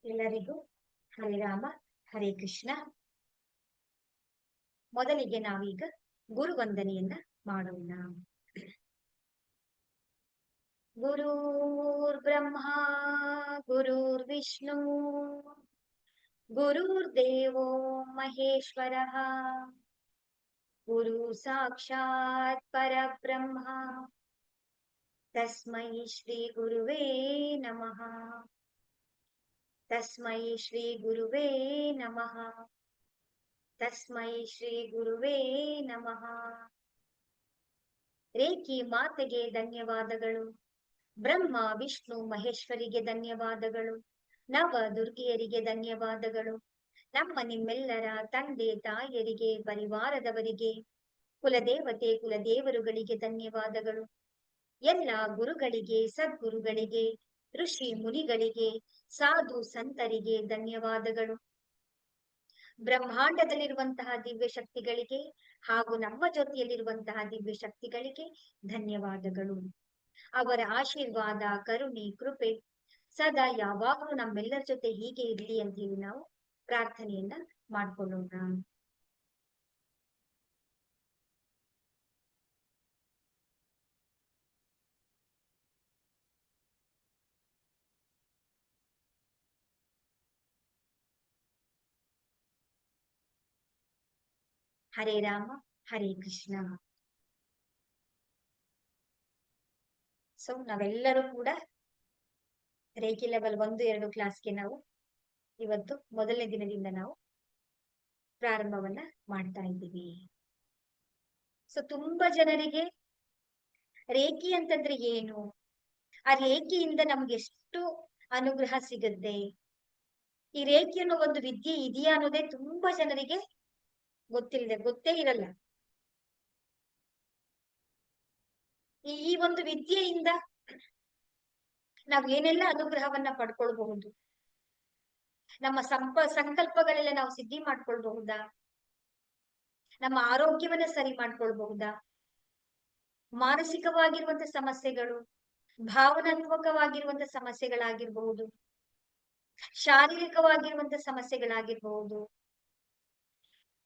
ಎಲ್ಲರಿಗೂ ಹರಿರಾಮ ಹರೇ ಕೃಷ್ಣ. ಮೊದಲಿಗೆ ನಾವೀಗ ಗುರುವಂದನೆಯನ್ನ ಮಾಡೋಣ. ಗುರುರ್ ಬ್ರಹ್ಮ ಗುರುರ್ ವಿಷ್ಣು ಗುರುರ್ದೇವೋ ಮಹೇಶ್ವರಃ ಗುರು ಸಾಕ್ಷಾತ್ ಪರಬ್ರಹ್ಮ ತಸ್ಮೈ ಶ್ರೀ ಗುರುವೇ ನಮಃ. ತಸ್ಮೈ ಶ್ರೀ ಗುರುವೇ ನಮಃ. ತಸ್ಮೈ ಶ್ರೀ ಗುರುವೇ ನಮಃ. ರೇಖಿ ಮಾತೆಗೆ ಧನ್ಯವಾದಗಳು. ಬ್ರಹ್ಮ ವಿಷ್ಣು ಮಹೇಶ್ವರಿಗೆ ಧನ್ಯವಾದಗಳು. ನವ ದುರ್ಗಿಯರಿಗೆ ಧನ್ಯವಾದಗಳು. ನಮ್ಮ ನಿಮ್ಮೆಲ್ಲರ ತಂದೆ ತಾಯಿಯರಿಗೆ, ಪರಿವಾರದವರಿಗೆ, ಕುಲದೇವತೆ ಕುಲದೇವರುಗಳಿಗೆ ಧನ್ಯವಾದಗಳು. ಎಲ್ಲ ಗುರುಗಳಿಗೆ, ಸದ್ಗುರುಗಳಿಗೆ, ಋಷಿ ಮುನಿಗಳಿಗೆ, ಸಾಧು ಸಂತರಿಗೆ ಧನ್ಯವಾದಗಳು. ಬ್ರಹ್ಮಾಂಡದಲ್ಲಿರುವಂತಹ ದಿವ್ಯ ಶಕ್ತಿಗಳಿಗೆ ಹಾಗೂ ನಮ್ಮ ಜೊತೆಯಲ್ಲಿರುವಂತಹ ದಿವ್ಯ ಶಕ್ತಿಗಳಿಗೆ ಧನ್ಯವಾದಗಳು. ಅವರ ಆಶೀರ್ವಾದ, ಕರುಣೆ, ಕೃಪೆ ಸದಾ ಯಾವಾಗಲೂ ನಮ್ಮೆಲ್ಲರ ಜೊತೆ ಹೀಗೆ ಇರಲಿ ಅಂತ ಹೇಳಿ ನಾವು ಪ್ರಾರ್ಥನೆಯನ್ನ ಮಾಡ್ಕೊಳ್ಳೋಣ. ಹರೇ ರಾಮ ಹರೇ ಕೃಷ್ಣ. ಸೊ ನಾವೆಲ್ಲರೂ ಕೂಡ ರೇಖಿ ಲೆವೆಲ್ 1-2 ಕ್ಲಾಸ್ಗೆ ನಾವು ಇವತ್ತು ಮೊದಲನೇ ದಿನದಿಂದ ನಾವು ಪ್ರಾರಂಭವನ್ನ ಮಾಡ್ತಾ ಇದ್ದೀವಿ. ಸೊ ತುಂಬಾ ಜನರಿಗೆ ರೇಖಿ ಅಂತಂದ್ರೆ ಏನು, ಆ ರೇಖಿಯಿಂದ ನಮ್ಗೆ ಎಷ್ಟು ಅನುಗ್ರಹ ಸಿಗುತ್ತೆ, ಈ ರೇಖಿ ಅನ್ನೋ ಒಂದು ವಿದ್ಯೆ ಇದೆಯಾ ಅನ್ನೋದೇ ತುಂಬಾ ಜನರಿಗೆ ಗೊತ್ತೇ ಇರಲ್ಲ. ಈ ಒಂದು ವಿದ್ಯೆಯಿಂದ ನಾವ್ ಏನೆಲ್ಲ ಅನುಗ್ರಹವನ್ನ ಪಡ್ಕೊಳ್ಬಹುದು, ನಮ್ಮ ಸಂಕಲ್ಪಗಳೆಲ್ಲ ನಾವು ಸಿದ್ಧಿ ಮಾಡ್ಕೊಳ್ಬಹುದಾ, ನಮ್ಮ ಆರೋಗ್ಯವನ್ನ ಸರಿ ಮಾಡ್ಕೊಳ್ಬಹುದಾ, ಮಾನಸಿಕವಾಗಿರುವಂತ ಸಮಸ್ಯೆಗಳು, ಭಾವನಾತ್ಮಕವಾಗಿರುವಂತ ಸಮಸ್ಯೆಗಳಾಗಿರ್ಬಹುದು, ಶಾರೀರಿಕವಾಗಿರುವಂತ ಸಮಸ್ಯೆಗಳಾಗಿರ್ಬಹುದು,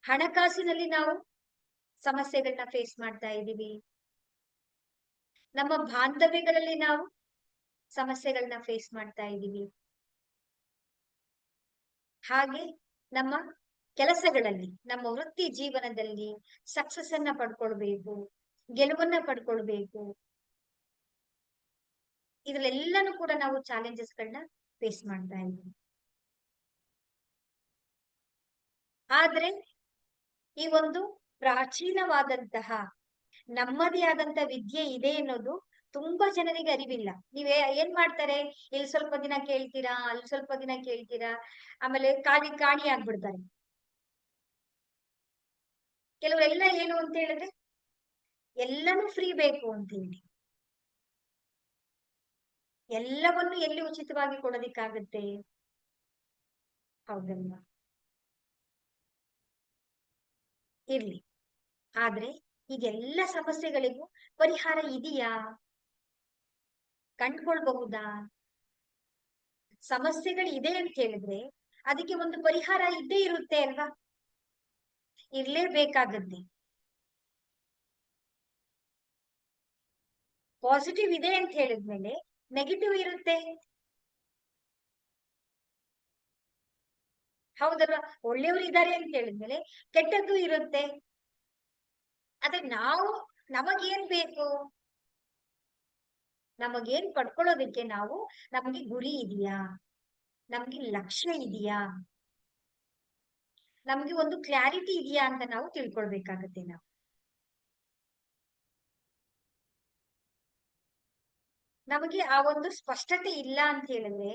ಹಣಕಾಸಿನಲ್ಲಿ ನಾವು ಸಮಸ್ಯೆಗಳನ್ನ ಫೇಸ್ ಮಾಡ್ತಾ ಇದ್ದೀವಿ, ನಮ್ಮ ಬಾಂಧವ್ಯಗಳಲ್ಲಿ ನಾವು ಸಮಸ್ಯೆಗಳನ್ನ ಫೇಸ್ ಮಾಡ್ತಾ ಇದ್ದೀವಿ, ಹಾಗೆ ನಮ್ಮ ಕೆಲಸಗಳಲ್ಲಿ, ನಮ್ಮ ವೃತ್ತಿ ಜೀವನದಲ್ಲಿ ಸಕ್ಸಸ್ ಅನ್ನ ಪಡ್ಕೊಳ್ಬೇಕು, ಗೆಲುವನ್ನ ಪಡ್ಕೊಳ್ಬೇಕು, ಇದ್ರಲ್ಲೆಲ್ಲನೂ ಕೂಡ ನಾವು ಚಾಲೆಂಜಸ್ ಗಳನ್ನ ಫೇಸ್ ಮಾಡ್ತಾ ಇದ್ದೀವಿ. ಆದ್ರೆ ಈ ಒಂದು ಪ್ರಾಚೀನವಾದಂತಹ ನಮ್ಮದೇ ಆದಂತ ವಿದ್ಯೆ ಇದೆ ಅನ್ನೋದು ತುಂಬಾ ಜನರಿಗೆ ಅರಿವಿಲ್ಲ. ನೀವೇ ಏನ್ ಮಾಡ್ತಾರೆ, ಇಲ್ಲಿ ಸ್ವಲ್ಪ ದಿನ ಕೇಳ್ತೀರಾ, ಅಲ್ಲಿ ಸ್ವಲ್ಪ ದಿನ ಕೇಳ್ತೀರಾ, ಆಮೇಲೆ ಕಾಣಿ ಆಗ್ಬಿಡ್ತಾರೆ. ಕೆಲವರೆಲ್ಲ ಏನು ಅಂತ ಹೇಳಿದ್ರೆ ಎಲ್ಲನೂ ಫ್ರೀ ಬೇಕು ಅಂತ ಹೇಳಿ, ಎಲ್ಲವನ್ನು ಎಲ್ಲಿ ಉಚಿತವಾಗಿ ಕೊಡೋದಿಕ್ಕಾಗತ್ತೆ, ಹೌದಲ್ವಾ? ಇರ್ಲಿ. ಆದ್ರೆ ಈಗೆಲ್ಲ ಸಮಸ್ಯೆಗಳಿಗೂ ಪರಿಹಾರ ಇದೆಯಾ, ಕಂಡ್ಕೊಳ್ಬಹುದಾ? ಸಮಸ್ಯೆಗಳು ಇದೆ ಅಂತ ಹೇಳಿದ್ರೆ ಅದಕ್ಕೆ ಒಂದು ಪರಿಹಾರ ಇದ್ದೇ ಇರುತ್ತೆ ಅಲ್ವಾ, ಇರ್ಲೇಬೇಕಾಗತ್ತೆ. ಪಾಸಿಟಿವ್ ಇದೆ ಅಂತ ಹೇಳಿದ್ಮೇಲೆ ನೆಗೆಟಿವ್ ಇರುತ್ತೆ, ಹೌದಲ್ವಾ? ಒಳ್ಳೆಯವರು ಇದ್ದಾರೆ ಅಂತ ಹೇಳಿದ್ಮೇಲೆ ಕೆಟ್ಟದ್ದು ಇರುತ್ತೆ. ಆದ್ರೆ ನಮಗೇನ್ ಬೇಕು, ನಮಗೇನ್ ಪಡ್ಕೊಳ್ಳೋದಕ್ಕೆ ನಮಗೆ ಗುರಿ ಇದೆಯಾ, ನಮ್ಗೆ ಲಕ್ಷ್ಯ ಇದೆಯಾ, ನಮ್ಗೆ ಒಂದು ಕ್ಲಾರಿಟಿ ಇದೆಯಾ ಅಂತ ನಾವು ತಿಳ್ಕೊಳ್ಬೇಕಾಗತ್ತೆ. ನಮಗೆ ಆ ಒಂದು ಸ್ಪಷ್ಟತೆ ಇಲ್ಲ ಅಂತ ಹೇಳಿದ್ರೆ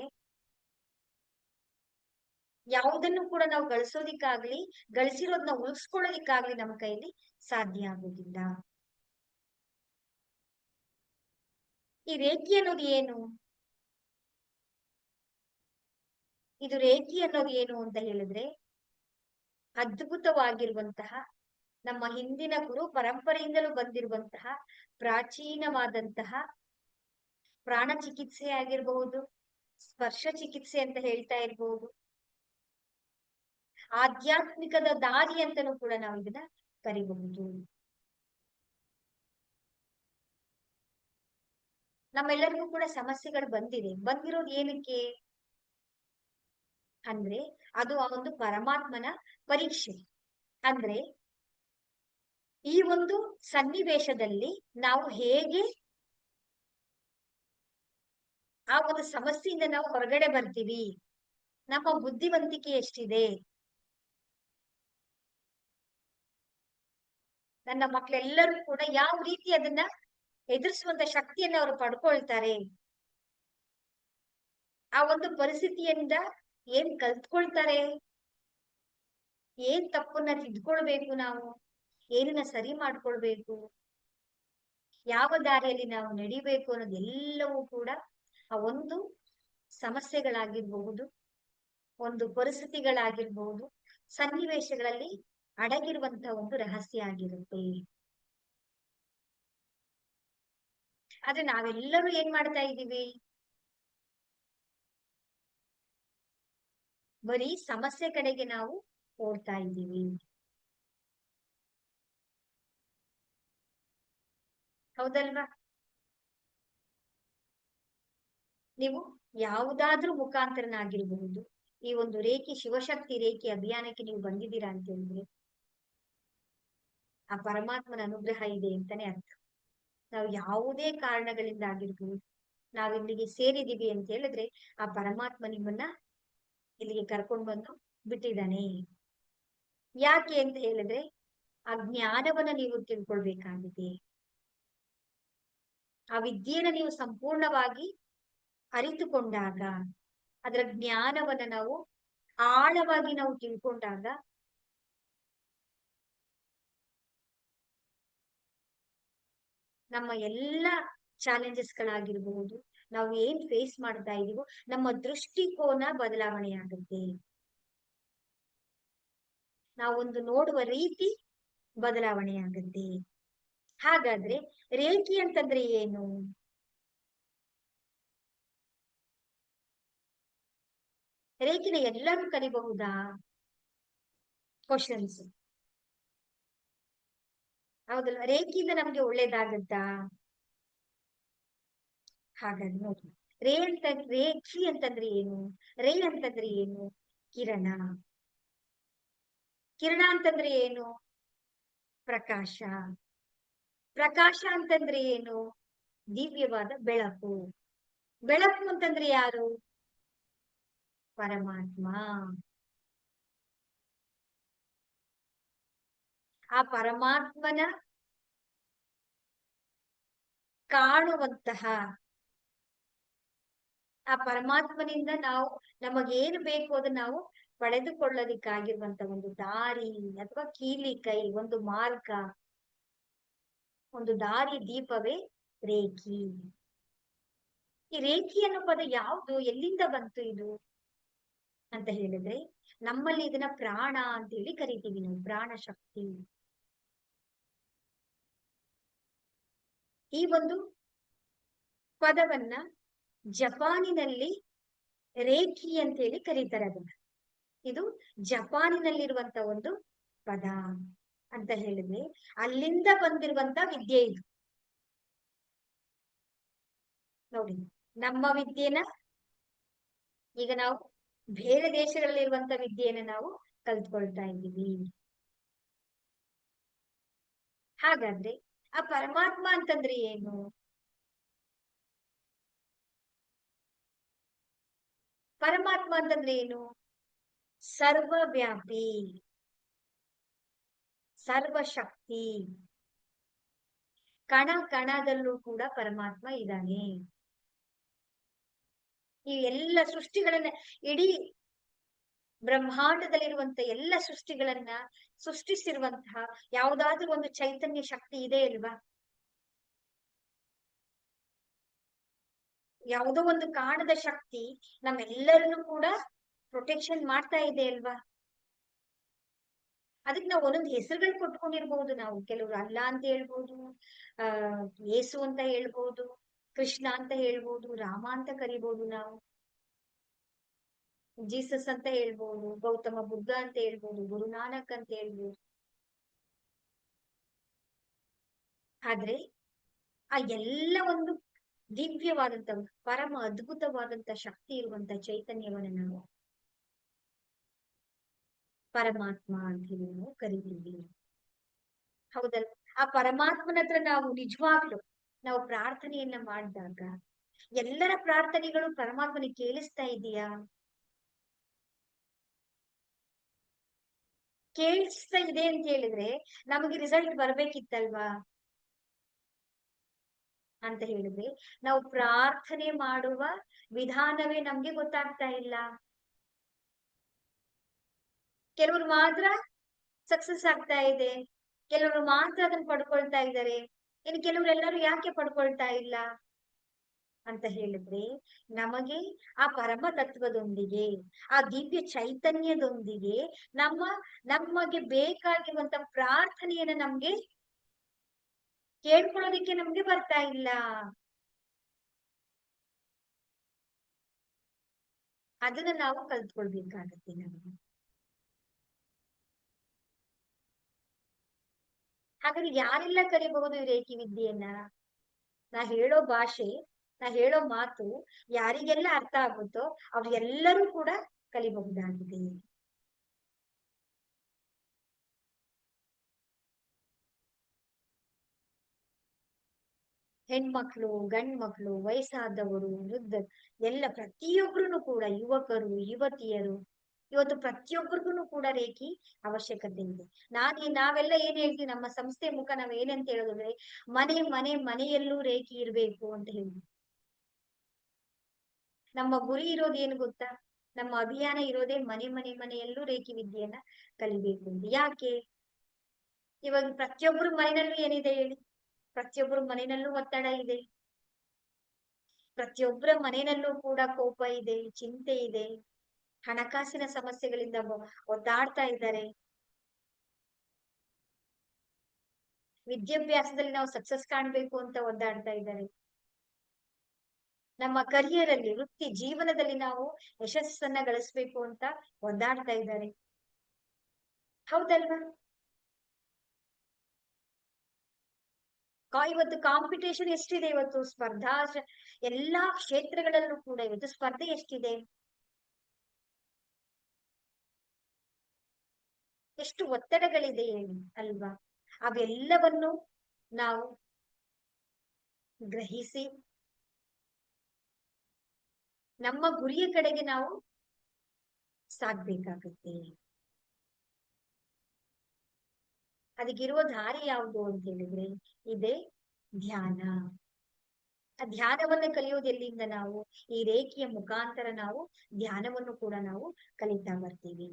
ಯಾವುದನ್ನು ಕೂಡ ನಾವು ಗಳಿಸೋದಿಕ್ಕಾಗ್ಲಿ, ಗಳಿಸಿರೋದನ್ನ ಉಳಿಸ್ಕೊಳ್ಳೋದಿಕ್ಕಾಗ್ಲಿ ನಮ್ಮ ಕೈಯಲ್ಲಿ ಸಾಧ್ಯ ಆಗೋದಿಲ್ಲ. ಈ ರೇಖಿ ಅನ್ನೋದು ಏನು, ಇದು ರೇಖಿ ಅನ್ನೋದು ಏನು ಅಂತ ಹೇಳಿದ್ರೆ ಅದ್ಭುತವಾಗಿರುವಂತಹ ನಮ್ಮ ಹಿಂದಿನ ಗುರು ಪರಂಪರೆಯಿಂದಲೂ ಬಂದಿರುವಂತಹ ಪ್ರಾಚೀನವಾದಂತಹ ಪ್ರಾಣ ಚಿಕಿತ್ಸೆ ಆಗಿರಬಹುದು, ಸ್ಪರ್ಶ ಚಿಕಿತ್ಸೆ ಅಂತ ಹೇಳ್ತಾ ಇರ್ಬೋದು, ಆಧ್ಯಾತ್ಮಿಕದ ದಾರಿ ಅಂತಲೂ ಕೂಡ ನಾವು ಇದನ್ನ ಕರಿಬಹುದು. ನಮ್ಮೆಲ್ಲರಿಗೂ ಕೂಡ ಸಮಸ್ಯೆಗಳು ಬಂದಿರೋದು ಏನಕ್ಕೆ ಅಂದ್ರೆ ಅದು ಆ ಒಂದು ಪರಮಾತ್ಮನ ಪರೀಕ್ಷೆ. ಅಂದ್ರೆ ಈ ಒಂದು ಸನ್ನಿವೇಶದಲ್ಲಿ ನಾವು ಹೇಗೆ ಆ ಒಂದು ಸಮಸ್ಯೆಯಿಂದ ನಾವು ಹೊರಗಡೆ ಬರ್ತೀವಿ, ನಮ್ಮ ಬುದ್ಧಿವಂತಿಕೆ ಎಷ್ಟಿದೆ, ನನ್ನ ಮಕ್ಕಳೆಲ್ಲರೂ ಕೂಡ ಯಾವ ರೀತಿ ಅದನ್ನ ಎದುರಿಸುವಂತ ಶಕ್ತಿಯನ್ನ ಅವರು ಪಡ್ಕೊಳ್ತಾರೆ, ಆ ಒಂದು ಪರಿಸ್ಥಿತಿಯಿಂದ ಏನ್ ಕಲ್ತ್ಕೊಳ್ತಾರೆ, ಏನ್ ತಪ್ಪನ್ನ ತಿದ್ಕೊಳ್ಬೇಕು, ನಾವು ಏನನ್ನ ಸರಿ ಮಾಡ್ಕೊಳ್ಬೇಕು, ಯಾವ ದಾರಿಯಲ್ಲಿ ನಾವು ನಡಿಬೇಕು ಅನ್ನೋದೆಲ್ಲವೂ ಕೂಡ ಆ ಒಂದು ಸಮಸ್ಯೆಗಳಾಗಿರ್ಬಹುದು, ಒಂದು ಪರಿಸ್ಥಿತಿಗಳಾಗಿರ್ಬಹುದು, ಸನ್ನಿವೇಶಗಳಲ್ಲಿ ಅಡಗಿರುವಂತಹ ಒಂದು ರಹಸ್ಯ ಆಗಿರುತ್ತೆ. ಆದ್ರೆ ನಾವೆಲ್ಲರೂ ಏನ್ ಮಾಡ್ತಾ ಇದ್ದೀವಿ, ಬರೀ ಸಮಸ್ಯೆ ಕಡೆಗೆ ನಾವು ಓಡ್ತಾ ಇದ್ದೀವಿ. ಹೌದಲ್ವಾ? ನೀವು ಯಾವುದಾದ್ರೂ ಮುಖಾಂತರನಾಗಿರ್ಬಹುದು, ಈ ಒಂದು ರೇಖೆ ಶಿವಶಕ್ತಿ ರೇಖೆ ಅಭಿಯಾನಕ್ಕೆ ನೀವು ಬಂದಿದ್ದೀರಾ ಅಂತ ಹೇಳಿದ್ರೆ ಆ ಪರಮಾತ್ಮನ ಅನುಗ್ರಹ ಇದೆ ಅಂತಾನೆ ಅರ್ಥ. ನಾವು ಯಾವುದೇ ಕಾರಣಗಳಿಂದ ಆಗಿರ್ಬೋದು ನಾವ್ ಇಲ್ಲಿಗೆ ಸೇರಿದೀವಿ ಅಂತ ಹೇಳಿದ್ರೆ ಆ ಪರಮಾತ್ಮ ನಿಮ್ಮನ್ನ ಇಲ್ಲಿಗೆ ಕರ್ಕೊಂಡು ಬಂದು ಬಿಟ್ಟಿದ್ದಾನೆ. ಯಾಕೆ ಅಂತ ಹೇಳಿದ್ರೆ ಆ ಜ್ಞಾನವನ್ನ ನೀವು ತಿಳ್ಕೊಳ್ಬೇಕಾಗಿದೆ, ಆ ವಿದ್ಯೆಯನ್ನ ನೀವು ಸಂಪೂರ್ಣವಾಗಿ ಅರಿತುಕೊಂಡಾಗ, ಅದರ ಜ್ಞಾನವನ್ನ ನಾವು ಆಳವಾಗಿ ನಾವು ತಿಳ್ಕೊಂಡಾಗ ನಮ್ಮ ಎಲ್ಲ ಚಾಲೆಂಜಸ್ ಗಳಾಗಿರ್ಬಹುದು, ನಾವು ಏನ್ ಫೇಸ್ ಮಾಡ್ತಾ ಇದೀವೋ ನಮ್ಮ ದೃಷ್ಟಿಕೋನ ಬದಲಾವಣೆ ಆಗುತ್ತೆ, ನಾವೊಂದು ನೋಡುವ ರೀತಿ ಬದಲಾವಣೆ ಆಗುತ್ತೆ. ಹಾಗಾದ್ರೆ ರೇಖಿ ಅಂತಂದ್ರೆ ಏನು? ರೇಖಿನ ಎಲ್ಲರೂ ಕಲಿಬಹುದಾ? ಕ್ವಶನ್ಸ್. ಹೌದಲ್ವಾ? ರೇಖಿಯಿಂದ ನಮ್ಗೆ ಒಳ್ಳೇದಾಗತ್ತಾ? ಹಾಗಾದ್ರೆ ನೋಡಿ, ರೇಖಿ ಅಂತಂದ್ರೆ ಏನು, ರೇ ಅಂತಂದ್ರೆ ಏನು? ಕಿರಣ. ಕಿರಣ ಅಂತಂದ್ರೆ ಏನು? ಪ್ರಕಾಶ. ಪ್ರಕಾಶ ಅಂತಂದ್ರೆ ಏನು? ದಿವ್ಯವಾದ ಬೆಳಕು. ಬೆಳಕು ಅಂತಂದ್ರೆ ಯಾರು? ಪರಮಾತ್ಮ. ಆ ಪರಮಾತ್ಮನ ಕಾಣುವಂತಹ, ಆ ಪರಮಾತ್ಮನಿಂದ ನಾವು ನಮಗೇನು ಬೇಕು ಅದನ್ನ ನಾವು ಪಡೆದುಕೊಳ್ಳೋದಿಕ್ಕಾಗಿರುವಂತ ಒಂದು ದಾರಿ ಅಥವಾ ಕೀಲಿಕೈ, ಒಂದು ಮಾರ್ಗ, ಒಂದು ದಾರಿ ದೀಪವೇ ರೇಖಿ. ಈ ರೇಖಿ ಅನ್ನೋ ಪದ ಯಾವುದು, ಎಲ್ಲಿಂದ ಬಂತು ಇದು ಅಂತ ಹೇಳಿದ್ರೆ ನಮ್ಮಲ್ಲಿ ಇದನ್ನ ಪ್ರಾಣ ಅಂತ ಹೇಳಿ ಕರಿತೀವಿ ನಾವು, ಪ್ರಾಣ ಶಕ್ತಿ. ಈ ಒಂದು ಪದವನ್ನ ಜಪಾನಿನಲ್ಲಿ ರೇಖಿ ಅಂತ ಹೇಳಿ ಕರೀತಾರೆ ಅದನ್ನ. ಇದು ಜಪಾನಿನಲ್ಲಿರುವಂತ ಒಂದು ಪದ ಅಂತ ಹೇಳಿದ್ರೆ ಅಲ್ಲಿಂದ ಬಂದಿರುವಂತ ವಿದ್ಯೆ ಇದು. ನೋಡಿ, ನಮ್ಮ ವಿದ್ಯೆನ ಈಗ ನಾವು ಬೇರೆ ದೇಶಗಳಲ್ಲಿರುವಂತ ವಿದ್ಯೆಯನ್ನ ನಾವು ಕಲ್ತ್ಕೊಳ್ತಾ ಇದ್ದೀವಿ. ಹಾಗಾದ್ರೆ ಆ ಪರಮಾತ್ಮ ಅಂತಂದ್ರೆ ಏನು? ಪರಮಾತ್ಮ ಅಂತಂದ್ರೆ ಏನು? ಸರ್ವವ್ಯಾಪಿ, ಸರ್ವಶಕ್ತಿ. ಕಣ ಕಣದಲ್ಲೂ ಕೂಡ ಪರಮಾತ್ಮ ಇದ್ದಾನೆ. ಈ ಎಲ್ಲ ಸೃಷ್ಟಿಗಳನ್ನ, ಇಡೀ ಬ್ರಹ್ಮಾಂಡದಲ್ಲಿರುವಂತ ಎಲ್ಲ ಸೃಷ್ಟಿಗಳನ್ನ ಸೃಷ್ಟಿಸಿರುವಂತಹ ಯಾವುದಾದ್ರೂ ಒಂದು ಚೈತನ್ಯ ಶಕ್ತಿ ಇದೆ ಅಲ್ವಾ? ಯಾವುದೋ ಒಂದು ಕಾಣದ ಶಕ್ತಿ ನಮ್ಮೆಲ್ಲರನ್ನು ಕೂಡ ಪ್ರೊಟೆಕ್ಷನ್ ಮಾಡ್ತಾ ಇದೆ ಅಲ್ವಾ? ಅದಕ್ಕೆ ನಾವು ಒಂದೊಂದು ಹೆಸರುಗಳು ಕೊಟ್ಕೊಂಡಿರ್ಬಹುದು. ನಾವು ಕೆಲವರು ಅಲ್ಲ ಅಂತ ಹೇಳ್ಬೋದು, ಯೇಸು ಅಂತ ಹೇಳ್ಬೋದು, ಕೃಷ್ಣ ಅಂತ ಹೇಳ್ಬೋದು, ರಾಮ ಅಂತ ಕರಿಬಹುದು ನಾವು. ಜೀಸಸ್ ಅಂತ ಹೇಳ್ಬೋದು, ಗೌತಮ ಬುದ್ಧ ಅಂತ ಹೇಳ್ಬೋದು, ಗುರುನಾನಕ್ ಅಂತ ಹೇಳ್ಬೋದು. ಆದ್ರೆ ಆ ಎಲ್ಲ ಒಂದು ದಿವ್ಯವಾದಂತ ಪರಮ ಅದ್ಭುತವಾದಂತ ಶಕ್ತಿ ಇರುವಂತ ಚೈತನ್ಯವನ್ನ ನಾವು ಪರಮಾತ್ಮ ಅಂತ ಹೇಳಿ ನಾವು ಕರಿತೀವಿ. ಹೌದಲ್ಲ? ಆ ಪರಮಾತ್ಮನ ಹತ್ರ ನಾವು ನಿಜವಾಗ್ಲು ನಾವು ಪ್ರಾರ್ಥನೆಯನ್ನ ಮಾಡಿದಾಗ ಎಲ್ಲರ ಪ್ರಾರ್ಥನೆಗಳು ಪರಮಾತ್ಮನಿಗೆ ಕೇಳಿಸ್ತಾ ಇದೆಯಾ? ಕೇಳಿಸ್ತಾ ಇದೆ ಅಂತ ಹೇಳಿದ್ರೆ ನಮಗೆ ರಿಸಲ್ಟ್ ಬರ್ಬೇಕಿತ್ತಲ್ವಾ ಅಂತ ಹೇಳಿದ್ರೆ ನಾವು ಪ್ರಾರ್ಥನೆ ಮಾಡುವ ವಿಧಾನವೇ ನಮ್ಗೆ ಗೊತ್ತಾಗ್ತಾ ಇಲ್ಲ. ಕೆಲವರು ಮಾತ್ರ ಸಕ್ಸಸ್ ಆಗ್ತಾ ಇದೆ, ಕೆಲವರು ಮಾತ್ರ ಅದನ್ನ ಪಡ್ಕೊಳ್ತಾ ಇದ್ದಾರೆ, ಇನ್ನು ಕೆಲವರೆಲ್ಲರೂ ಯಾಕೆ ಪಡ್ಕೊಳ್ತಾ ಇಲ್ಲ ಅಂತ ಹೇಳಿದ್ರೆ ನಮಗೆ ಆ ಪರಮ ತತ್ವದೊಂದಿಗೆ ಆ ದಿವ್ಯ ಚೈತನ್ಯದೊಂದಿಗೆ ನಮಗೆ ಬೇಕಾಗಿರುವಂತ ಪ್ರಾರ್ಥನೆಯನ್ನ ನಮ್ಗೆ ಕೇಳ್ಕೊಳ್ಳೋದಿಕ್ಕೆ ನಮ್ಗೆ ಬರ್ತಾ ಇಲ್ಲ. ಅದನ್ನ ನಾವು ಕಲ್ತ್ಕೊಳ್ಬೇಕಾಗತ್ತೆ ನಮಗೆ. ಹಾಗಾದ್ರೆ ಯಾರೆಲ್ಲ ಕಲಿಬಹುದು ಈ ರೇಖಿ ವಿದ್ಯೆಯನ್ನ? ನಾ ಹೇಳೋ ಭಾಷೆ, ನಾ ಹೇಳೋ ಮಾತು ಯಾರಿಗೆಲ್ಲ ಅರ್ಥ ಆಗುತ್ತೋ ಅವ್ರೆಲ್ಲರೂ ಕೂಡ ಕಲಿಬಹುದಾಗಿದೆ. ಹೆಣ್ಮಕ್ಳು, ಗಂಡ್ ಮಕ್ಳು, ವಯಸ್ಸಾದವರು, ವೃದ್ಧ, ಎಲ್ಲ ಪ್ರತಿಯೊಬ್ರು ಕೂಡ, ಯುವಕರು, ಯುವತಿಯರು, ಇವತ್ತು ಪ್ರತಿಯೊಬ್ಬರಿಗೂ ಕೂಡ ರೇಖಿ ಅವಶ್ಯಕತೆ ಇದೆ. ನಾವೆಲ್ಲ ಏನ್ ಹೇಳ್ತೀವಿ, ನಮ್ಮ ಸಂಸ್ಥೆ ಮುಖ ನಾವ್ ಏನಂತ ಹೇಳೋದಂದ್ರೆ ಮನೆಯಲ್ಲೂ ರೇಖಿ ಇರ್ಬೇಕು ಅಂತ ಹೇಳಿ. ನಮ್ಮ ಗುರಿ ಇರೋದು ಏನು ಗೊತ್ತಾ? ನಮ್ಮ ಅಭಿಯಾನ ಇರೋದೇ ಮನೆಯಲ್ಲೂ ರೇಖಿ ವಿದ್ಯೆಯನ್ನ ಕಲಿಬೇಕು ಅಂತ. ಯಾಕೆ? ಇವಾಗ ಪ್ರತಿಯೊಬ್ಬರು ಮನೆಯಲ್ಲೂ ಏನಿದೆ ಹೇಳಿ? ಪ್ರತಿಯೊಬ್ಬರು ಮನೆಯಲ್ಲೂ ಒತ್ತಡ ಇದೆ, ಪ್ರತಿಯೊಬ್ಬರ ಮನೆಯಲ್ಲೂ ಕೂಡ ಕೋಪ ಇದೆ, ಚಿಂತೆ ಇದೆ, ಹಣಕಾಸಿನ ಸಮಸ್ಯೆಗಳಿಂದ ಒದ್ದಾಡ್ತಾ ಇದ್ದಾರೆ. ವಿದ್ಯಾಭ್ಯಾಸದಲ್ಲಿ ನಾವು ಸಕ್ಸಸ್ ಕಾಣ್ಬೇಕು ಅಂತ ಒದ್ದಾಡ್ತಾ ಇದ್ದಾರೆ. ನಮ್ಮ ಕರಿಯರ್ ಅಲ್ಲಿ, ವೃತ್ತಿ ಜೀವನದಲ್ಲಿ ನಾವು ಯಶಸ್ಸನ್ನ ಗಳಿಸ್ಬೇಕು ಅಂತ ಒದ್ದಾಡ್ತಾ ಇದ್ದಾರೆ. ಹೌದಲ್ವಾ? ಇವತ್ತು ಕಾಂಪಿಟೇಷನ್ ಎಷ್ಟಿದೆ, ಇವತ್ತು ಸ್ಪರ್ಧಾ ಎಲ್ಲಾ ಕ್ಷೇತ್ರಗಳಲ್ಲೂ ಕೂಡ ಇವತ್ತು ಸ್ಪರ್ಧೆ ಎಷ್ಟಿದೆ, ಎಷ್ಟು ಒತ್ತಡಗಳಿದೆ ಅಲ್ವಾ? ಅವೆಲ್ಲವನ್ನು ನಾವು ಗ್ರಹಿಸಿ ನಮ್ಮ ಗುರಿಯ ಕಡೆಗೆ ನಾವು ಸಾಗ್ಬೇಕಾಗತ್ತೆ. ಅದಕ್ಕಿರುವ ದಾರಿ ಯಾವುದು ಅಂತ ಹೇಳಿದ್ರೆ ಇದೆ ಧ್ಯಾನ. ಆ ಧ್ಯಾನವನ್ನ ಕಲಿಯೋದು ಎಲ್ಲಿಂದ? ನಾವು ಈ ರೇಖೆಯ ಮುಖಾಂತರ ನಾವು ಧ್ಯಾನವನ್ನು ಕೂಡ ನಾವು ಕಲಿತಾ ಬರ್ತೀವಿ.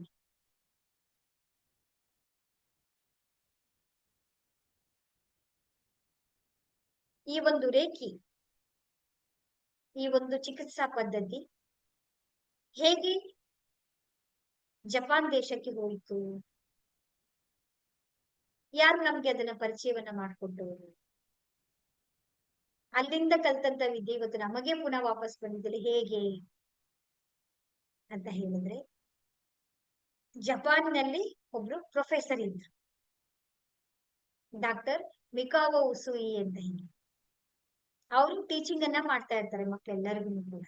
ಈ ಒಂದು ರೇಖಿ, ಈ ಒಂದು ಚಿಕಿತ್ಸಾ ಪದ್ಧತಿ ಹೇಗೆ ಜಪಾನ್ ದೇಶಕ್ಕೆ ಹೋಯಿತು? ಯಾರು ನಮ್ಗೆ ಅದನ್ನ ಪರಿಚಯವನ್ನ ಮಾಡಿಕೊಟ್ಟವರು? ಅಲ್ಲಿಂದ ಕಲ್ತಂತ ವಿದ್ಯೆ ಇವತ್ತು ನಮಗೆ ಪುನಃ ವಾಪಸ್ ಬಂದಿದ್ದಲ್ಲಿ ಹೇಗೆ ಅಂತ ಹೇಳಿದ್ರೆ, ಜಪಾನ್ನಲ್ಲಿ ಒಬ್ರು ಪ್ರೊಫೆಸರ್ ಇದ್ರು, ಡಾಕ್ಟರ್ ಮಿಕಾವೋ ಉಸುಯಿ ಅಂತ ಹೇಳಿ. ಅವರು ಟೀಚಿಂಗ್ ಅನ್ನ ಮಾಡ್ತಾ ಇರ್ತಾರೆ ಮಕ್ಳೆಲ್ಲರಿಗೂ ಕೂಡ.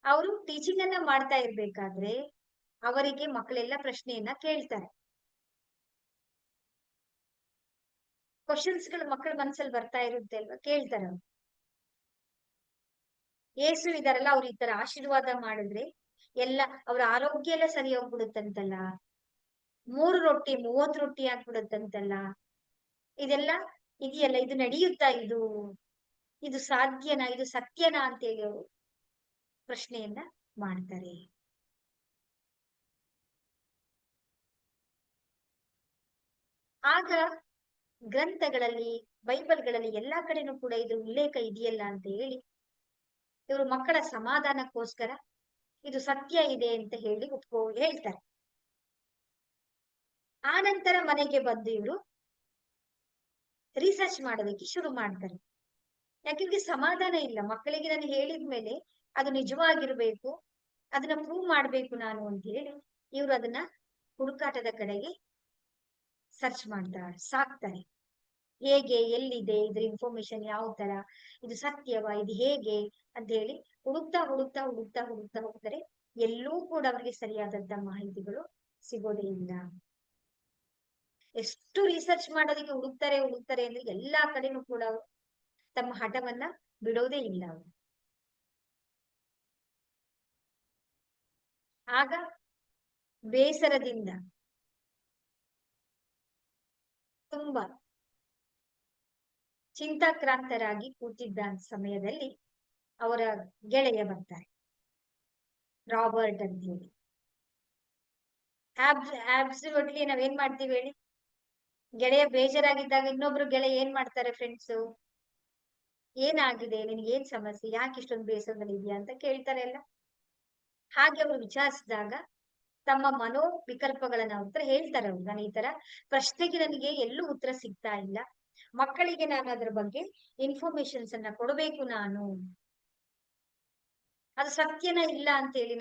ಅವರು ಟೀಚಿಂಗ್ ಅನ್ನ ಮಾಡ್ತಾ ಇರ್ಬೇಕಾದ್ರೆ ಅವರಿಗೆ ಮಕ್ಕಳೆಲ್ಲ ಪ್ರಶ್ನೆಯನ್ನ ಕೇಳ್ತಾರೆ. ಕ್ವಶನ್ಸ್ ಗಳು ಮಕ್ಕಳ ಮನಸ್ಸಲ್ಲಿ ಬರ್ತಾ ಇರುತ್ತೆ ಅಲ್ವಾ, ಕೇಳ್ತಾರೆ ಅವ್ರು. ಏಸು ಇದಾರಲ್ಲ, ಅವ್ರು ಈ ತರ ಆಶೀರ್ವಾದ ಮಾಡಿದ್ರೆ ಎಲ್ಲ ಅವ್ರ ಆರೋಗ್ಯ ಎಲ್ಲ ಸರಿ ಹೋಗ್ಬಿಡುತ್ತಂತಲ್ಲ, 3 ರೊಟ್ಟಿ 30 ರೊಟ್ಟಿ ಆಗ್ಬಿಡುತ್ತಂತಲ್ಲ, ಇದೆಲ್ಲ ಇದೆಯಲ್ಲ, ಇದು ನಡೆಯುತ್ತಾ? ಇದು ಸಾಧ್ಯನಾ? ಇದು ಸತ್ಯನಾ ಅಂತೇಳಿ ಅವರು ಪ್ರಶ್ನೆಯನ್ನ ಮಾಡ್ತಾರೆ. ಆಗ ಗ್ರಂಥಗಳಲ್ಲಿ, ಬೈಬಲ್ಗಳಲ್ಲಿ ಎಲ್ಲಾ ಕಡೆನೂ ಕೂಡ ಇದು ಉಲ್ಲೇಖ ಇದೆಯಲ್ಲ ಅಂತ ಹೇಳಿ ಇವರು ಮಕ್ಕಳ ಸಮಾಧಾನಕ್ಕೋಸ್ಕರ ಇದು ಸತ್ಯ ಇದೆ ಅಂತ ಹೇಳಿ ಹೇಳ್ತಾರೆ. ಆ ನಂತರ ಮನೆಗೆ ಬಂದು ಇವರು ರಿಸರ್ಚ್ ಮಾಡೋದಕ್ಕೆ ಶುರು ಮಾಡ್ತಾರೆ. ಯಾಕೆಂದ್ರೆ ಸಮಾಧಾನ ಇಲ್ಲ ಮಕ್ಕಳಿಗೆ. ನಾನು ಹೇಳಿದ್ಮೇಲೆ ಅದು ನಿಜವಾಗಿರ್ಬೇಕು, ಅದನ್ನ ಪ್ರೂವ್ ಮಾಡ್ಬೇಕು ನಾನು ಅಂತ ಹೇಳಿ ಇವ್ರು ಅದನ್ನ ಹುಡುಕಾಟದ ಕಡೆಗೆ ಸರ್ಚ್ ಮಾಡ್ತಾರೆ, ಸಾಕ್ತಾರೆ. ಹೇಗೆ, ಎಲ್ಲಿದೆ, ಇದ್ರ ಇನ್ಫಾರ್ಮೇಶನ್ ಯಾವ ತರ, ಇದು ಸತ್ಯವಾ, ಇದು ಹೇಗೆ ಅಂತ ಹೇಳಿ ಹುಡುಕ್ತಾ ಹುಡುಕ್ತಾ ಹುಡುಕ್ತಾ ಹುಡುಕ್ತಾ ಹೋಗ್ತಾರೆ. ಎಲ್ಲೂ ಕೂಡ ಅವರಿಗೆ ಸರಿಯಾದಂತ ಮಾಹಿತಿಗಳು ಸಿಗೋದೇ ಇಲ್ಲ. ಎಷ್ಟು ರಿಸರ್ಚ್ ಮಾಡೋದಕ್ಕೆ ಹುಡುಕ್ತಾರೆ ಹುಡುಕ್ತಾರೆ ಅಂದ್ರೆ ಎಲ್ಲಾ ಕಡೆನೂ ಕೂಡ ಅವರು ತಮ್ಮ ಹಠವನ್ನ ಬಿಡೋದೇ ಇಲ್ಲ ಅವರು. ಆಗ ಬೇಸರದಿಂದ ತುಂಬಾ ಚಿಂತಾಕ್ರಾಂತರಾಗಿ ಕೂತಿದ್ದ ಸಮಯದಲ್ಲಿ ಅವರ ಗೆಳೆಯ ಬರ್ತಾರೆ, ರಾಬರ್ಟ್ ಅಂತ ಹೇಳಿ. ಆಬ್ಸಲ್ಯೂಟ್ಲಿ ನಾವೇನ್ ಮಾಡ್ತೀವಿ ಹೇಳಿ, ಗೆಳೆಯ ಬೇಜಾರಾಗಿದ್ದಾಗ ಇನ್ನೊಬ್ರು ಗೆಳೆಯ ಏನ್ ಮಾಡ್ತಾರೆ ಫ್ರೆಂಡ್ಸ್, ಏನಾಗಿದೆ, ನಿನ್ಗೆ ಏನ್ ಸಮಸ್ಯೆ, ಯಾಕೆ ಇಷ್ಟೊಂದು ಬೇಸರದಲ್ಲಿ ಇದೆಯಾ ಅಂತ ಕೇಳ್ತಾರೆ ಎಲ್ಲ. ಹಾಗೆ ಅವರು ವಿಚಾರಿಸಿದಾಗ ತಮ್ಮ ಮನೋ ವಿಕಲ್ಪಗಳನ್ನ ಉತ್ತರ ಹೇಳ್ತಾರೆ. ಅವ್ರು, ನಾನು ಈ ತರ ಪ್ರಶ್ನೆಗೆ ನನಗೆ ಎಲ್ಲೂ ಉತ್ತರ ಸಿಗ್ತಾ ಇಲ್ಲ, ಮಕ್ಕಳಿಗೆ ನಾನು ಅದ್ರ ಬಗ್ಗೆ ಇನ್ಫಾರ್ಮೇಶನ್ಸ್ ಅನ್ನ ಕೊಡಬೇಕು, ನಾನು ಅದು ಸತ್ಯನ ಇಲ್ಲ ಅಂತ ಹೇಳಿ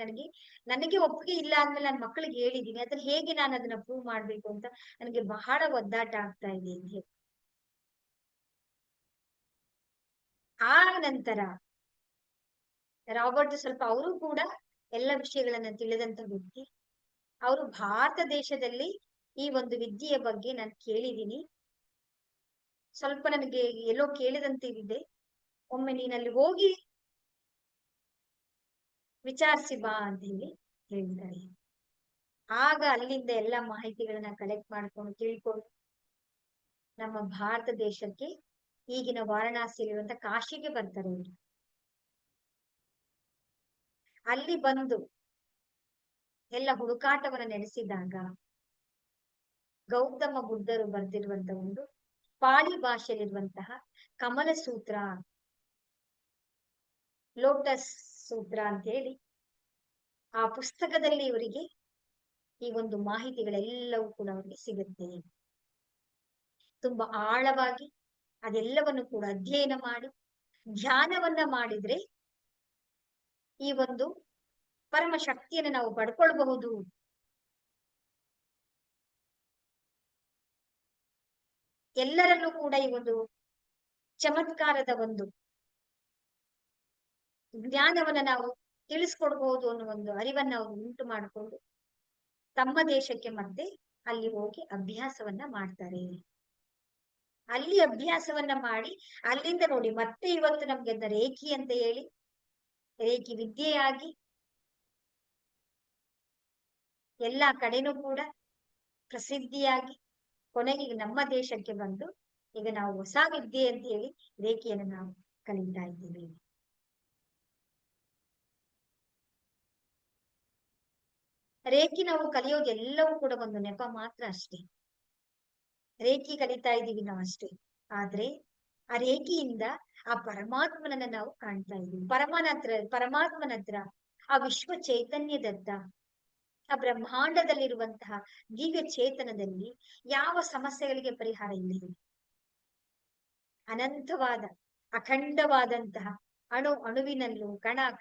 ನನಗೆ ಒಪ್ಪಿಗೆ ಇಲ್ಲ ಅಂದ್ಮೇಲೆ ನನ್ನ ಮಕ್ಕಳಿಗೆ ಹೇಳಿದೀನಿ, ಅದ್ರ ಹೇಗೆ ನಾನು ಅದನ್ನ ಪ್ರೂವ್ ಮಾಡ್ಬೇಕು ಅಂತ ನನಗೆ ಬಹಳ ಒದ್ದಾಟ ಆಗ್ತಾ ಇದೆ ಅಂತ ಹೇಳಿ. ಆ ನಂತರ ರಾಬರ್ಟ್ ಸ್ವಲ್ಪ ಅವರು ಕೂಡ ಎಲ್ಲ ವಿಷಯಗಳನ್ನ ತಿಳಿದಂತ ವ್ಯಕ್ತಿ. ಅವರು ಭಾರತ ದೇಶದಲ್ಲಿ ಈ ಒಂದು ವಿದ್ಯೆಯ ಬಗ್ಗೆ ನಾನು ಕೇಳಿದೀನಿ, ಸ್ವಲ್ಪ ನನಗೆ ಎಲ್ಲೋ ಕೇಳಿದಂತೆ ಇದೆ, ಒಮ್ಮೆ ನೀನಲ್ಲಿ ಹೋಗಿ ವಿಚಾರಿಸಿ ಬಾ ಅಂತ ಹೇಳಿ ಹೇಳ್ತಾರೆ. ಆಗ ಅಲ್ಲಿಂದ ಎಲ್ಲಾ ಮಾಹಿತಿಗಳನ್ನ ಕಲೆಕ್ಟ್ ಮಾಡ್ಕೊಂಡು ತಿಳ್ಕೊಂಡು ನಮ್ಮ ಭಾರತ ದೇಶಕ್ಕೆ, ಈಗಿನ ವಾರಣಾಸಿಯಲ್ಲಿರುವಂತ ಕಾಶಿಗೆ ಬರ್ತಾರೆ ಅವರು. ಅಲ್ಲಿ ಬಂದು ಎಲ್ಲ ಹುಡುಕಾಟವನ್ನ ನಡೆಸಿದಾಗ ಗೌತಮ ಬುದ್ಧರು ಬರೆದಿರುವಂತಹ ಒಂದು ಪಾಳಿ ಭಾಷೆಯಲ್ಲಿರುವಂತಹ ಕಮಲ ಸೂತ್ರ, ಲೋಟಸ್ ಸೂತ್ರ ಅಂತ ಹೇಳಿ ಆ ಪುಸ್ತಕದಲ್ಲಿ ಇವರಿಗೆ ಈ ಒಂದು ಮಾಹಿತಿಗಳೆಲ್ಲವೂ ಕೂಡ ಅವರಿಗೆ ಸಿಗುತ್ತೆ. ತುಂಬಾ ಆಳವಾಗಿ ಅದೆಲ್ಲವನ್ನು ಕೂಡ ಅಧ್ಯಯನ ಮಾಡಿ ಧ್ಯಾನವನ್ನ ಮಾಡಿದ್ರೆ ಈ ಒಂದು ಪರಮ ಶಕ್ತಿಯನ್ನು ನಾವು ಪಡ್ಕೊಳ್ಬಹುದು. ಎಲ್ಲರಲ್ಲೂ ಕೂಡ ಈ ಒಂದು ಚಮತ್ಕಾರದ ಒಂದು ಜ್ಞಾನವನ್ನ ನಾವು ತಿಳಿಸ್ಕೊಡ್ಬಹುದು ಅನ್ನೋ ಒಂದು ಅರಿವನ್ನ ಅವರು ಉಂಟು ಮಾಡಿಕೊಂಡು ತಮ್ಮ ದೇಶಕ್ಕೆ ಮತ್ತೆ ಅಲ್ಲಿ ಹೋಗಿ ಅಭ್ಯಾಸವನ್ನ ಮಾಡ್ತಾರೆ. ಅಲ್ಲಿ ಅಭ್ಯಾಸವನ್ನ ಮಾಡಿ ಅಲ್ಲಿಂದ ನೋಡಿ ಮತ್ತೆ ಇವತ್ತು ನಮ್ಗೆ ರೇಖಿ ಅಂತ ಹೇಳಿ ರೇಖಿ ವಿದ್ಯೆಯಾಗಿ ಎಲ್ಲಾ ಕಡೆನೂ ಕೂಡ ಪ್ರಸಿದ್ಧಿಯಾಗಿ ಕೊನೆಗೆ ನಮ್ಮ ದೇಶಕ್ಕೆ ಬಂದು ಈಗ ನಾವು ಹೊಸ ವಿದ್ಯೆ ಅಂತ ಹೇಳಿ ರೇಖಿಯನ್ನು ನಾವು ಕಲಿತಾ ಇದ್ದೀವಿ. ರೇಖಿ ನಾವು ಕಲಿಯೋದು ಎಲ್ಲವೂ ಕೂಡ ಒಂದು ನೆಪ ಮಾತ್ರ ಅಷ್ಟೇ. ರೇಖಿ ಕಲಿತಾ ಇದ್ದೀವಿ ನಾವು ಅಷ್ಟೇ, ಆದ್ರೆ ಆ ರೇಖಿಯಿಂದ ಆ ಪರಮಾತ್ಮನನ್ನ ನಾವು ಕಾಣ್ತಾ ಇದ್ದೀವಿ. ಪರಮಾತ್ಮನ ಹತ್ರ, ಆ ವಿಶ್ವ ಚೈತನ್ಯದತ್ತ, ಆ ಬ್ರಹ್ಮಾಂಡದಲ್ಲಿರುವಂತಹ ದಿವ್ಯ ಚೇತನದಲ್ಲಿ ಯಾವ ಸಮಸ್ಯೆಗಳಿಗೆ ಪರಿಹಾರ ಇಲ್ಲ. ಅನಂತವಾದ ಅಖಂಡವಾದಂತಹ ಅಣುವಿನಲ್ಲೂ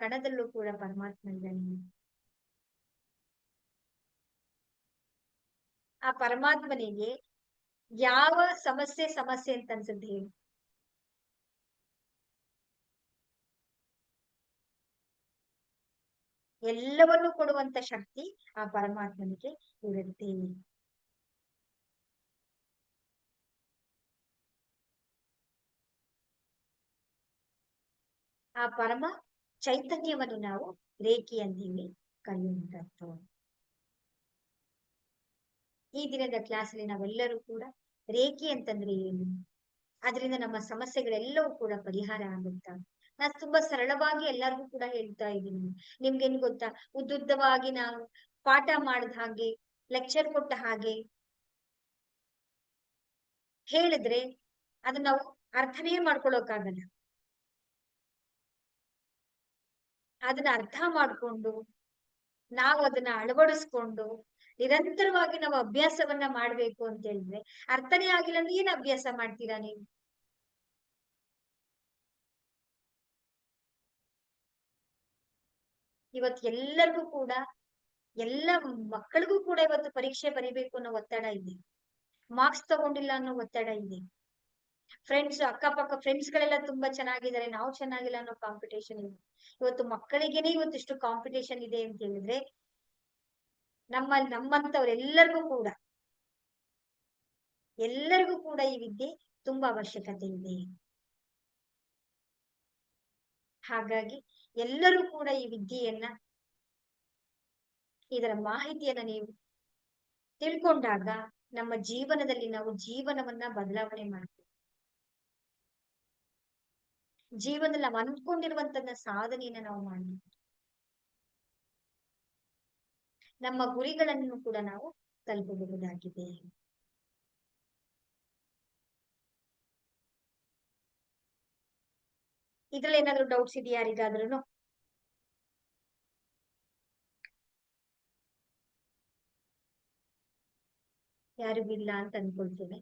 ಕಣದಲ್ಲೂ ಕೂಡ ಪರಮಾತ್ಮ ಇದ್ದಾನೆ. ಆ ಪರಮಾತ್ಮನಿಗೆ ಯಾವ ಸಮಸ್ಯೆ ಅಂತ ಅನ್ಸುತ್ತೆ ಹೇಳಿ? ಎಲ್ಲವನ್ನೂ ಕೊಡುವಂತ ಶಕ್ತಿ ಆ ಪರಮಾತ್ಮನಿಗೆ ಇರುತ್ತೆ. ಆ ಪರಮ ಚೈತನ್ಯವನ್ನು ನಾವು ರೇಖಿ ಅಂತೀವಿ, ಕಲಿಯುವಂತದ್ದು. ಈ ದಿನದ ಕ್ಲಾಸ್ ಅಲ್ಲಿ ನಾವೆಲ್ಲರೂ ಕೂಡ ರೇಖಿ ಅಂತಂದ್ರೆ ಏನು, ಅದರಿಂದ ನಮ್ಮ ಸಮಸ್ಯೆಗಳೆಲ್ಲವೂ ಕೂಡ ಪರಿಹಾರ ಆಗುತ್ತಾ, ನಾನು ತುಂಬಾ ಸರಳವಾಗಿ ಎಲ್ಲರಿಗೂ ಕೂಡ ಹೇಳ್ತಾ ಇದ್ದೀನಿ. ನಿಮ್ಗೇನು ಗೊತ್ತಾ, ಉದ್ದುದ್ದವಾಗಿ ನಾವು ಪಾಠ ಮಾಡಿದ ಹಾಗೆ ಲೆಕ್ಚರ್ ಕೊಟ್ಟ ಹಾಗೆ ಹೇಳಿದ್ರೆ ಅದನ್ನ ನಾವು ಅರ್ಥನೇ ಮಾಡ್ಕೊಳಕ್ಕಾಗಲ್ಲ. ಅದನ್ನ ಅರ್ಥ ಮಾಡ್ಕೊಂಡು ನಾವು ಅದನ್ನ ಅಳವಡಿಸ್ಕೊಂಡು ನಿರಂತರವಾಗಿ ನಾವು ಅಭ್ಯಾಸವನ್ನ ಮಾಡ್ಬೇಕು ಅಂತ ಹೇಳಿದ್ರೆ, ಅರ್ಥನೇ ಆಗಿಲ್ಲ ಅಂದ್ರೆ ಏನ್ ಅಭ್ಯಾಸ ಮಾಡ್ತೀರಾ ನೀವು? ಇವತ್ತು ಎಲ್ಲರಿಗೂ ಕೂಡ, ಎಲ್ಲ ಮಕ್ಕಳಿಗೂ ಕೂಡ ಇವತ್ತು ಪರೀಕ್ಷೆ ಬರಿಬೇಕು ಅನ್ನೋ ಒತ್ತಡ ಇದೆ. ಮಾರ್ಕ್ಸ್ ತಗೊಂಡಿಲ್ಲ ಅನ್ನೋ ಒತ್ತಡ ಇದೆ. ಫ್ರೆಂಡ್ಸ್, ಅಕ್ಕಪಕ್ಕ ಫ್ರೆಂಡ್ಸ್ ಗಳೆಲ್ಲ ತುಂಬಾ ಚೆನ್ನಾಗಿದ್ದಾರೆ, ನಾವು ಚೆನ್ನಾಗಿಲ್ಲ ಅನ್ನೋ ಕಾಂಪಿಟೇಷನ್ ಇದೆ. ಇವತ್ತು ಮಕ್ಕಳಿಗೇನೆ ಇವತ್ತಿಷ್ಟು ಕಾಂಪಿಟೇಷನ್ ಇದೆ ಅಂತ ಹೇಳಿದ್ರೆ, ನಮ್ಮಂತವ್ರೆಲ್ಲರಿಗೂ ಕೂಡ, ಎಲ್ಲರಿಗೂ ಕೂಡ ಈ ವಿದ್ಯೆ ತುಂಬಾ ಅವಶ್ಯಕತೆ ಇದೆ. ಹಾಗಾಗಿ ಎಲ್ಲರೂ ಕೂಡ ಈ ವಿದ್ಯೆಯನ್ನ, ಇದರ ಮಾಹಿತಿಯನ್ನ ನೀವು ತಿಳ್ಕೊಂಡಾಗ ನಮ್ಮ ಜೀವನದಲ್ಲಿ ನಾವು ಜೀವನವನ್ನ ಬದಲಾವಣೆ ಮಾಡ್ತೀವಿ. ಜೀವನದಲ್ಲಿ ನಾವು ಅನ್ಕೊಂಡಿರುವಂತ ಸಾಧನೆಯನ್ನ ನಾವು ಮಾಡ್ತೀವಿ. ನಮ್ಮ ಗುರಿಗಳನ್ನು ಕೂಡ ನಾವು ತಲುಪಬಹುದಾಗಿದೆ. ಇದ್ರಲ್ಲಿ ಏನಾದ್ರು ಡೌಟ್ಸ್ ಇದೆಯಾ ಯಾರಿಗಾದ್ರೂ? ಯಾರಿಗೂ ಇಲ್ಲ ಅಂತ ಅನ್ಕೊಳ್ತೇನೆ.